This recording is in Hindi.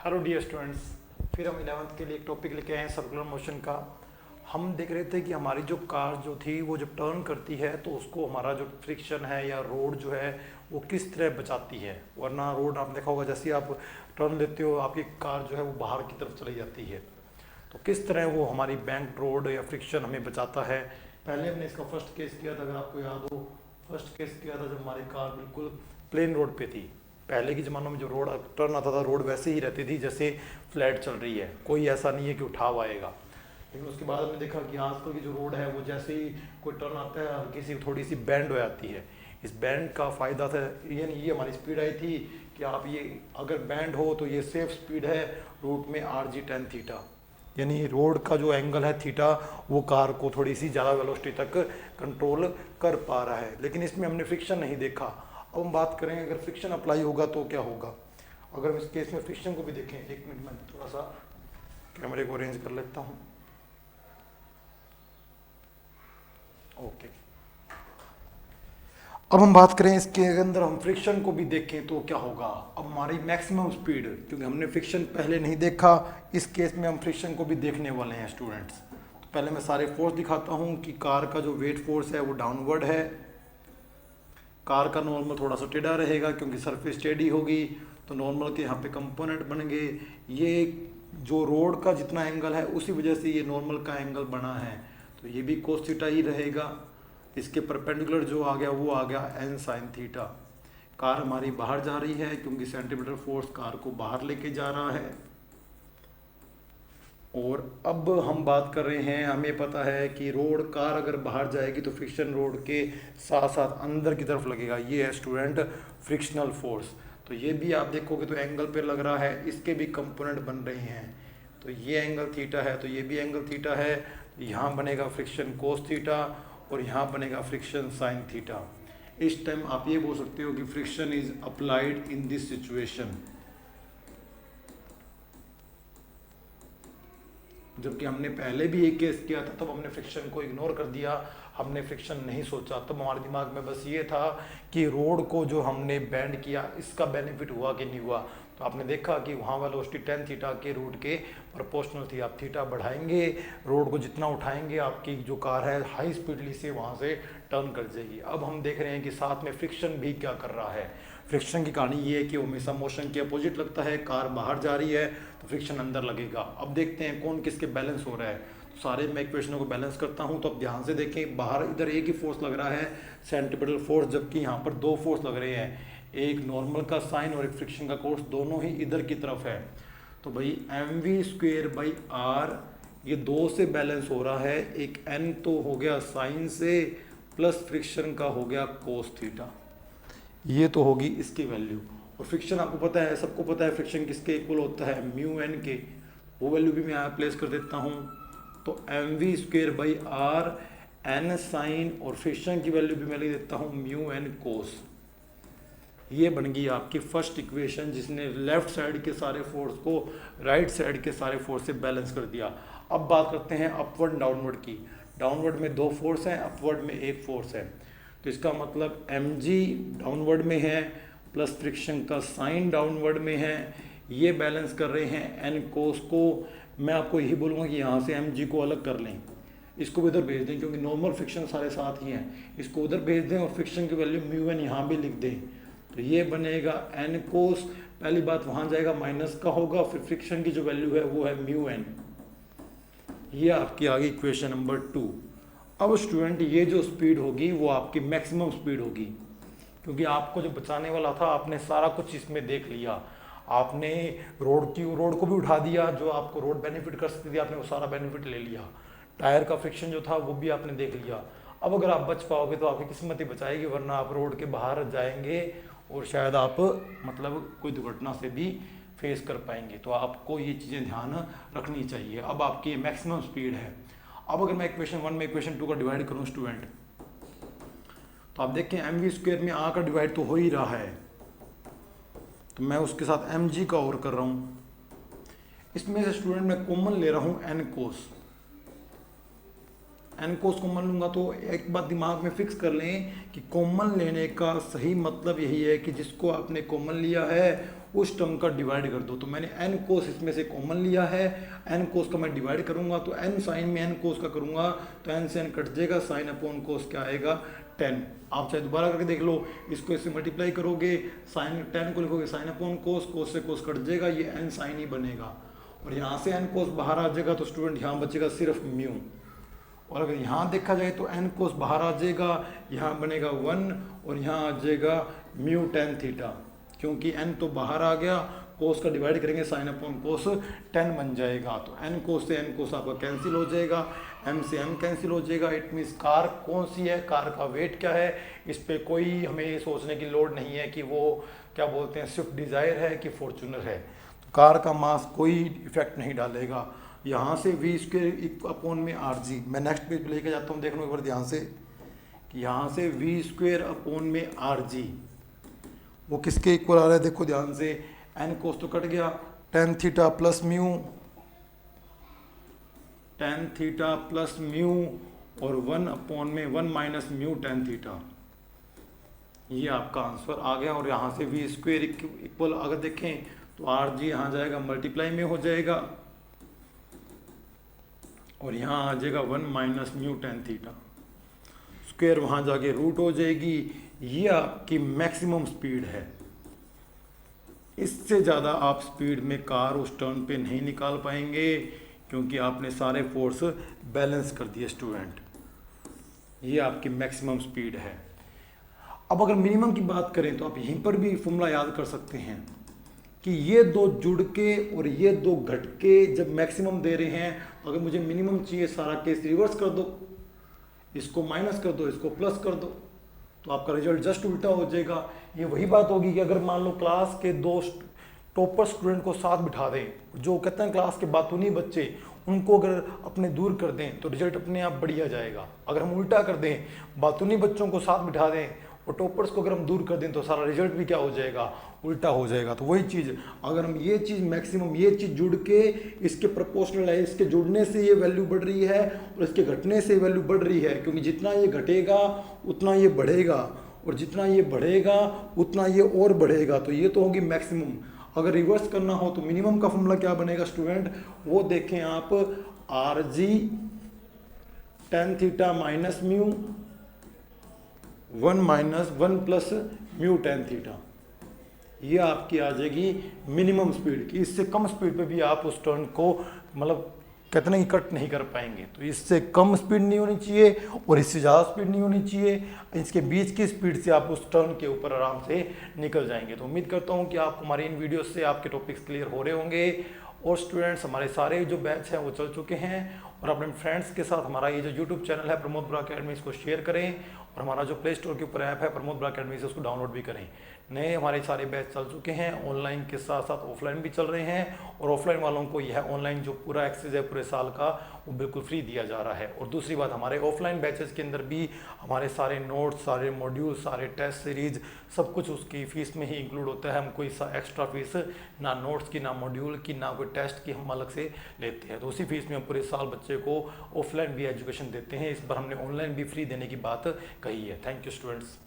हेलो डियर स्टूडेंट्स, फिर हम 11th के लिए एक टॉपिक लेके आए हैं सर्कुलर मोशन का। हम देख रहे थे कि हमारी जो कार जो थी वो जब टर्न करती है तो उसको हमारा जो फ्रिक्शन है या रोड जो है वो किस तरह बचाती है। वरना रोड आप देखा होगा, जैसे आप टर्न लेते हो आपकी कार जो है वो बाहर की तरफ चली जाती है। तो किस तरह वो हमारी बैंक रोड या फ्रिक्शन हमें बचाता है। पहले हमने इसका फर्स्ट केस किया था, अगर आपको याद हो। फर्स्ट केस किया था जब हमारी कार बिल्कुल प्लेन रोड पे थी। पहले के ज़मानों में जो रोड टर्न आता था, रोड वैसे ही रहती थी जैसे फ्लैट चल रही है, कोई ऐसा नहीं है कि उठाव आएगा। लेकिन उसके बाद हमने देखा कि आजकल की जो रोड है वो जैसे ही कोई टर्न आता है हल्की सी थोड़ी सी बैंड हो जाती है। इस बैंड का फ़ायदा था, यानी ये हमारी स्पीड आई थी कि आप ये अगर बैंड हो तो ये सेफ स्पीड है रूट में RG10 थीटा, यानी रोड का जो एंगल है थीटा वो कार को थोड़ी सी ज़्यादा वेलोसिटी तक कंट्रोल कर पा रहा है। लेकिन इसमें हमने फ्रिक्शन नहीं देखा। अब हम बात करें अगर फ्रिक्शन अप्लाई होगा तो क्या होगा। अगर हम इस केस में फ्रिक्शन को भी देखें, एक मिनट में थोड़ा सा कैमरे को अरेंज कर लेता हूँ। ओके, अब हम बात करें इसके अंदर हम फ्रिक्शन को भी देखें तो क्या होगा। अब हमारी मैक्सिमम स्पीड, क्योंकि हमने फ्रिक्शन पहले नहीं देखा, इस केस में हम फ्रिक्शन को भी देखने वाले हैं स्टूडेंट्स। तो पहले मैं सारे फोर्स दिखाता हूँ कि कार का जो वेट फोर्स है वो डाउनवर्ड है। कार का नॉर्मल थोड़ा सा टेढ़ा रहेगा क्योंकि सरफेस टेढ़ी होगी, तो नॉर्मल के यहाँ पे कंपोनेंट बनेंगे। ये जो रोड का जितना एंगल है उसी वजह से ये नॉर्मल का एंगल बना है, तो ये भी कोस थीटा ही रहेगा। इसके परपेंडिकुलर जो आ गया वो आ गया n साइन थीटा। कार हमारी बाहर जा रही है क्योंकि सेंटीमीटर फोर्स कार को बाहर लेके जा रहा है। और अब हम बात कर रहे हैं, हमें पता है कि रोड कार अगर बाहर जाएगी तो फ्रिक्शन रोड के साथ साथ अंदर की तरफ लगेगा। ये है स्टूडेंट फ्रिक्शनल फोर्स। तो ये भी आप देखोगे तो एंगल पे लग रहा है, इसके भी कंपोनेंट बन रहे हैं। तो ये एंगल थीटा है तो ये भी एंगल थीटा है। यहाँ बनेगा फ्रिक्शन कोस थीटा और यहाँ बनेगा फ्रिक्शन साइन थीटा। इस टाइम आप ये बोल सकते हो कि friction is applied in this situation. जबकि हमने पहले भी एक केस किया था, तब हमने फ्रिक्शन को इग्नोर कर दिया, हमने फ्रिक्शन नहीं सोचा। तब हमारे दिमाग में बस ये था कि रोड को जो हमने बैंड किया इसका बेनिफिट हुआ कि नहीं हुआ। तो आपने देखा कि वहाँ वेलोसिटी 10 थीटा के रूट के प्रोपोर्शनल थी। आप थीटा बढ़ाएंगे, रोड को जितना उठाएंगे आपकी जो कार है हाई स्पीडली से वहाँ से टर्न कर जाएगी। अब हम देख रहे हैं कि साथ में फ्रिक्शन भी क्या कर रहा है। फ्रिक्शन की कहानी ये है कि वो हमेशा मोशन के अपोजिट लगता है। कार बाहर जा रही है तो फ्रिक्शन अंदर लगेगा। अब देखते हैं कौन किसके बैलेंस हो रहा है। तो सारे मैं इक्वेशनों को बैलेंस करता हूँ, तो अब ध्यान से देखें, बाहर इधर एक ही फोर्स लग रहा है सेंट्रीपिटल फोर्स, जबकि यहाँ पर दो फोर्स लग रहे हैं, एक नॉर्मल का साइन और एक फ्रिक्शन का कोर्स, दोनों ही इधर की तरफ है। तो भाई mv²/r ये दो से बैलेंस हो रहा है। एक n तो हो गया साइन से प्लस फ्रिक्शन का हो गया कोस थीटा, ये तो होगी इसकी वैल्यू। और फ्रिक्शन आपको पता है, सबको पता है फ्रिक्शन किसके इक्वल होता है, म्यू एन के। वो वैल्यू भी मैं यहाँ प्लेस कर देता हूँ। तो mv²/r n साइन और फ्रिक्शन की वैल्यू भी मैं लिख देता हूँ म्यू एन कोस। ये बन गई आपकी फर्स्ट इक्वेशन जिसने लेफ्ट साइड के सारे फोर्स को राइट साइड के सारे फोर्स से बैलेंस कर दिया। अब बात करते हैं अपवर्ड डाउनवर्ड की। डाउनवर्ड में दो फोर्स हैं, अपवर्ड में एक फोर्स है। तो इसका मतलब mg डाउनवर्ड में है प्लस फ्रिक्शन का साइन डाउनवर्ड में है। ये बैलेंस कर रहे हैं n कोस को। मैं आपको यही बोलूँगा कि यहाँ से mg को अलग कर लें, इसको भी उधर भेज दें क्योंकि नॉर्मल फ्रिक्शन सारे साथ ही हैं। इसको उधर भेज दें और फ्रिक्शन की वैल्यू म्यू एन यहाँ भी लिख दें। तो ये बनेगा n कोस, पहली बात वहाँ जाएगा माइनस का होगा, फिर फ्रिक्शन की जो वैल्यू है वो है म्यू एन। ये आपकी आ गई इक्वेशन नंबर 2। अब स्टूडेंट ये जो स्पीड होगी वो आपकी मैक्सिमम स्पीड होगी, क्योंकि आपको जो बचाने वाला था आपने सारा कुछ इसमें देख लिया। आपने रोड को भी उठा दिया, जो आपको रोड बेनिफिट कर सकती थी आपने वो सारा बेनिफिट ले लिया। टायर का फ्रिक्शन जो था वो भी आपने देख लिया। अब अगर आप बच पाओगे तो आपकी किस्मत ही बचाएगी, वरना आप रोड के बाहर जाएंगे और शायद आप मतलब कोई दुर्घटना से भी फेस कर पाएंगे। तो आपको ये चीज़ें ध्यान रखनी चाहिए। अब आपकी मैक्सिमम स्पीड है। अब अगर मैं इक्वेशन 1 में इक्वेशन 2 का डिवाइड करूँ स्टूडेंट, तो आप देखें mv² में आ का डिवाइड तो हो ही रहा है, तो मैं उसके साथ mg का और कर रहा हूँ। इसमें से स्टूडेंट मैं कॉमन ले रहा हूँ n कोस। n कोस कॉमन लूँगा तो एक बात दिमाग में फिक्स कर लें कि कॉमन लेने का सही मतलब यही है कि जिसको आपने कॉमन लिया है उस टर्म का डिवाइड कर दो। तो मैंने n कोस इसमें से कॉमन लिया है, n कोस का मैं डिवाइड करूंगा तो n साइन में n कोस का करूंगा तो n से n कट जाएगा, साइन अपॉन कोस क्या आएगा 10। आप चाहे दोबारा करके देख लो, इसको इससे मल्टीप्लाई करोगे, साइन 10 को लिखोगे साइन अपॉन कोस, कोस से कोस कट जाएगा, ये n साइन ही बनेगा। और यहाँ से n कोस बाहर आ जाएगा तो स्टूडेंट यहाँ बचेगा सिर्फ म्यू। और अगर यहाँ देखा जाए तो n कोस बाहर आ जाएगा, यहाँ बनेगा 1 और यहाँ आ जाएगा म्यू टेन थीटा, क्योंकि n तो बाहर आ गया, कोस का डिवाइड करेंगे साइन अपॉन कोस 10 बन जाएगा। तो n कोस से n कोस आपका कैंसिल हो जाएगा, m से m कैंसिल हो जाएगा। इट मीन्स कार कौन सी है, कार का वेट क्या है, इस पे कोई हमें ये सोचने की लोड नहीं है कि वो क्या बोलते हैं स्विफ्ट डिज़ायर है कि फॉर्चूनर है। तो कार का मास कोई इफेक्ट नहीं डालेगा। यहाँ से वी स्क्वेयर अपॉन में आर जी, मैं नेक्स्ट पेज पे लेके जाता हूँ, देख लो एक बार ध्यान से कि यहाँ से वी स्क्वेयर अपॉन में आर जी वो किसके इक्वल आ रहा है, देखो ध्यान से, एन कोस तो कट गया, tan theta plus mu, tan theta plus mu और 1 अपॉन में 1 माइनस म्यू टेन थीटा, ये आपका आंसर आ गया। और यहाँ से वी स्क्वेयर इक्वल अगर देखें तो आर जी यहाँ जाएगा मल्टीप्लाई में हो जाएगा और यहाँ आ जाएगा 1 minus mu tan theta, square वहाँ जाके रूट हो जाएगी। ये आपकी मैक्सिमम स्पीड है, इससे ज़्यादा आप स्पीड में कार उस टर्न पे नहीं निकाल पाएंगे क्योंकि आपने सारे फोर्स बैलेंस कर दिए स्टूडेंट। ये आपकी मैक्सिमम स्पीड है। अब अगर मिनिमम की बात करें तो आप यहीं पर भी फॉर्मूला याद कर सकते हैं कि ये दो जुड़ के और ये दो घट के जब मैक्सिमम दे रहे हैं, अगर मुझे मिनिमम चाहिए सारा केस रिवर्स कर दो, इसको माइनस कर दो, इसको प्लस कर दो, तो आपका रिजल्ट जस्ट उल्टा हो जाएगा। ये वही बात होगी कि अगर मान लो क्लास के दो टॉपर स्टूडेंट को साथ बिठा दें, जो कहते हैं क्लास के बातूनी बच्चे, उनको अगर अपने दूर कर दें तो रिजल्ट अपने आप बढ़िया जाएगा। अगर हम उल्टा कर दें, बातूनी बच्चों को साथ बिठा दें और टॉपर्स को अगर हम दूर कर दें तो सारा रिजल्ट भी क्या हो जाएगा, उल्टा हो जाएगा। तो वही चीज़ अगर हम ये चीज़ मैक्सिमम ये चीज़ जुड़ के इसके प्रोपोर्शनल है, इसके जुड़ने से ये वैल्यू बढ़ रही है और इसके घटने से वैल्यू बढ़ रही है, क्योंकि जितना ये घटेगा उतना ये बढ़ेगा और जितना ये बढ़ेगा उतना ये और बढ़ेगा, तो ये तो होगी मैक्सिमम। अगर रिवर्स करना हो तो मिनिमम का फॉर्मूला क्या बनेगा स्टूडेंट, वो देखें आप, R G tan theta minus mu 1 minus 1 plus mu tan theta, ये आपकी आ जाएगी मिनिमम स्पीड की। इससे कम स्पीड पे भी आप उस टर्न को मतलब कहते हैं कट नहीं कर पाएंगे। तो इससे कम स्पीड नहीं होनी चाहिए और इससे ज़्यादा स्पीड नहीं होनी चाहिए, इसके बीच की स्पीड से आप उस टर्न के ऊपर आराम से निकल जाएंगे। तो उम्मीद करता हूँ कि आपको हमारी इन वीडियोस से आपके टॉपिक्स क्लियर हो रहे होंगे। और स्टूडेंट्स हमारे सारे जो बैच हैं वो चल चुके हैं और अपने फ्रेंड्स के साथ हमारा ये जो यूट्यूब चैनल है प्रमोद ब्रा अकेडमी, इसको शेयर करें और हमारा जो प्ले स्टोर के ऊपर ऐप है प्रमोद ब्रा अकेडमी से उसको डाउनलोड भी करें। नए हमारे सारे बैच चल चुके हैं, ऑनलाइन के साथ साथ ऑफलाइन भी चल रहे हैं और ऑफलाइन वालों को यह ऑनलाइन जो पूरा एक्सेस है पूरे साल का वो बिल्कुल फ्री दिया जा रहा है। और दूसरी बात, हमारे ऑफलाइन बैचेस के अंदर भी हमारे सारे नोट्स, सारे मॉड्यूल, सारे टेस्ट सीरीज सब कुछ उसकी फ़ीस में ही इंक्लूड होता है। हम कोई एक्स्ट्रा फीस ना नोट्स की, ना मॉड्यूल की, ना कोई टेस्ट की हम अलग से लेते हैं। तो उसी फीस में हम पूरे साल बच्चे को ऑफलाइन भी एजुकेशन देते हैं। इस बार हमने ऑनलाइन भी फ्री देने की बात कही है। Thank you students.